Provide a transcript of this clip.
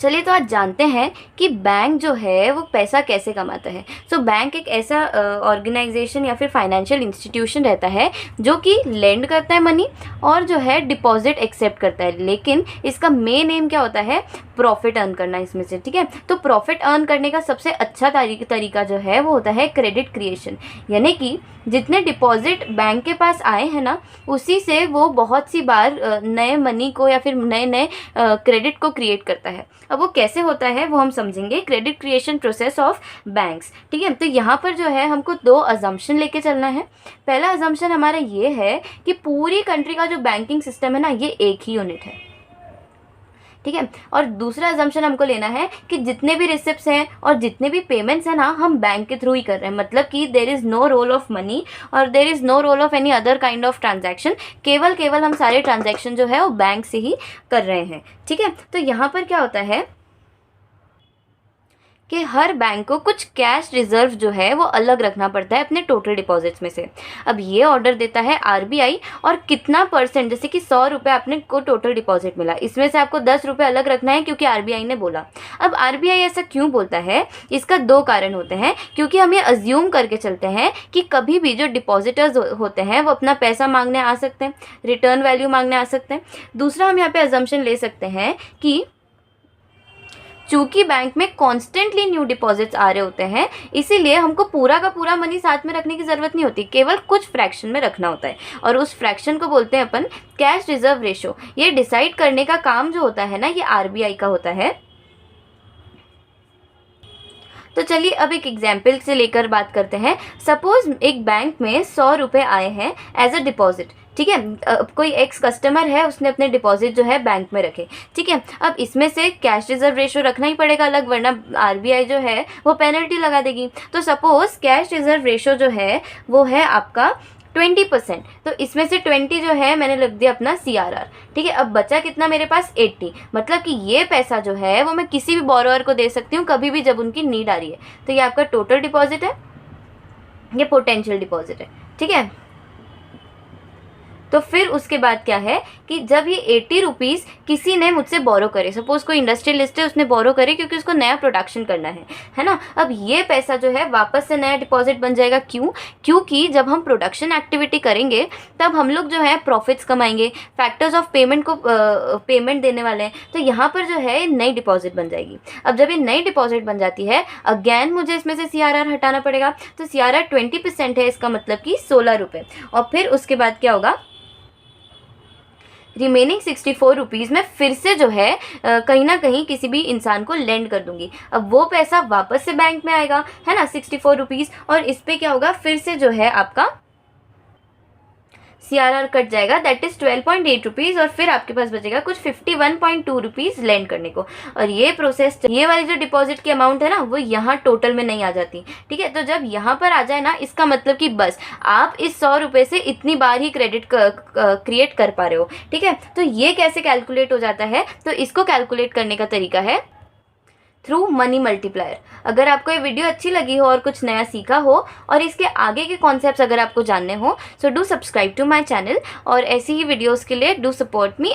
चलिए तो आज जानते हैं कि बैंक जो है वो पैसा कैसे कमाता है। सो बैंक एक ऐसा ऑर्गेनाइजेशन या फिर फाइनेंशियल इंस्टीट्यूशन रहता है जो कि लेंड करता है मनी और जो है डिपॉजिट एक्सेप्ट करता है, लेकिन इसका मेन एम क्या होता है, प्रॉफिट अर्न करना इसमें से। ठीक है, तो प्रॉफिट अर्न करने का सबसे अच्छा तरीका जो है वो होता है क्रेडिट क्रिएशन, यानी कि जितने डिपॉजिट बैंक के पास आए हैं ना, उसी से वो बहुत सी बार नए मनी को या फिर नए नए क्रेडिट को क्रिएट करता है। अब वो कैसे होता है वो हम समझेंगे, credit creation process of banks. ठीक है, तो यहाँ पर जो है हमको दो अजम्पशन लेके चलना है। पहला अजम्पशन हमारा ये है कि पूरी कंट्री का जो बैंकिंग सिस्टम है ना, ये एक ही यूनिट है। ठीक है, और दूसरा अजम्पशन हमको लेना है कि जितने भी रिसिप्ट्स हैं और जितने भी पेमेंट्स हैं ना, हम बैंक के थ्रू ही कर रहे हैं। मतलब कि there is no role of money और there is no role of any other kind of transaction. केवल हम सारे ट्रांजैक्शन जो है वो बैंक से ही कर रहे हैं। ठीक है, तो यहाँ पर क्या होता है कि हर बैंक को कुछ कैश रिजर्व जो है वो अलग रखना पड़ता है अपने टोटल डिपॉजिट्स में से। अब ये ऑर्डर देता है आरबीआई, और कितना परसेंट, जैसे कि 100 रुपये आपने को टोटल डिपॉजिट मिला, इसमें से आपको 10 रुपये अलग रखना है क्योंकि आरबीआई ने बोला। अब आरबीआई ऐसा क्यों बोलता है, इसका दो कारण होते हैं। क्योंकि हम ये अज्यूम करके चलते हैं कि कभी भी जो डिपॉजिटर्स होते हैं वो अपना पैसा मांगने आ सकते हैं, रिटर्न वैल्यू मांगने आ सकते हैं। दूसरा हम यहाँ पे अजम्पशन ले सकते हैं कि चूंकि बैंक में कॉन्स्टेंटली न्यू डिपॉजिट्स आ रहे होते हैं, इसीलिए हमको पूरा का पूरा मनी साथ में रखने की ज़रूरत नहीं होती, केवल कुछ फ्रैक्शन में रखना होता है, और उस फ्रैक्शन को बोलते हैं अपन कैश रिजर्व रेशो। ये डिसाइड करने का काम जो होता है ना, ये आरबीआई का होता है। तो चलिए अब एक एग्जाम्पल से लेकर बात करते हैं। सपोज एक बैंक में 100 रुपये आए हैं एज अ डिपॉजिट। ठीक है, कोई एक्स कस्टमर है, उसने अपने डिपॉजिट जो है बैंक में रखे। ठीक है, अब इसमें से कैश रिजर्व रेशो रखना ही पड़ेगा अलग, वरना आरबीआई जो है वो पेनल्टी लगा देगी। तो सपोज कैश रिजर्व रेशो जो है वो है आपका 20%। तो इसमें से 20 जो है मैंने लिख दिया अपना CRR। ठीक है, अब बचा कितना मेरे पास 80। मतलब कि ये पैसा जो है वो मैं किसी भी बोरोअर को दे सकती हूँ कभी भी जब उनकी नीड आ रही है। तो ये आपका टोटल डिपॉजिट है, ये पोटेंशियल डिपॉजिट है। ठीक है, तो फिर उसके बाद क्या है कि जब ये 80 रुपीज़ किसी ने मुझसे बोरो करे, सपोज कोई इंडस्ट्रियलिस्ट है, उसने बोरो करे क्योंकि उसको नया प्रोडक्शन करना है ना। अब ये पैसा जो है वापस से नया डिपॉजिट बन जाएगा। क्यों? क्योंकि जब हम प्रोडक्शन एक्टिविटी करेंगे तब हम लोग जो है प्रॉफिट्स कमाएंगे, फैक्टर्स ऑफ पेमेंट को पेमेंट देने वाले हैं। तो यहाँ पर जो है नई डिपॉजिट बन जाएगी। अब जब ये नई डिपॉजिट बन जाती है, अगेन मुझे इसमें से CRR हटाना पड़ेगा। तो CRR 20% है, इसका मतलब कि 16 रुपये। और फिर उसके बाद क्या होगा, रिमेनिंग 64 रुपीज़ में फिर से जो है कहीं ना कहीं किसी भी इंसान को लेंड कर दूंगी। अब वो पैसा वापस से बैंक में आएगा, है ना, 64 रुपीज़, और इस पे क्या होगा, फिर से जो है आपका CRR कट जाएगा, दैट इज़ 12.8 रुपीज़, और फिर आपके पास बचेगा कुछ 51.2 रुपीज़ लेंड करने को। और ये प्रोसेस, ये वाली जो डिपॉजिट की अमाउंट है ना, वो यहाँ टोटल में नहीं आ जाती। ठीक है, तो जब यहाँ पर आ जाए ना, इसका मतलब कि बस आप इस 100 रुपये से इतनी बार ही क्रेडिट क्रिएट कर पा रहे हो। ठीक है, तो ये कैसे कैलकुलेट हो जाता है, तो इसको कैलकुलेट करने का तरीका है थ्रू मनी मल्टीप्लायर। अगर आपको ये वीडियो अच्छी लगी हो और कुछ नया सीखा हो और इसके आगे के कॉन्सेप्ट्स अगर आपको जानने हो, so do subscribe to my channel, और ऐसी ही वीडियोस के लिए डू सपोर्ट मी।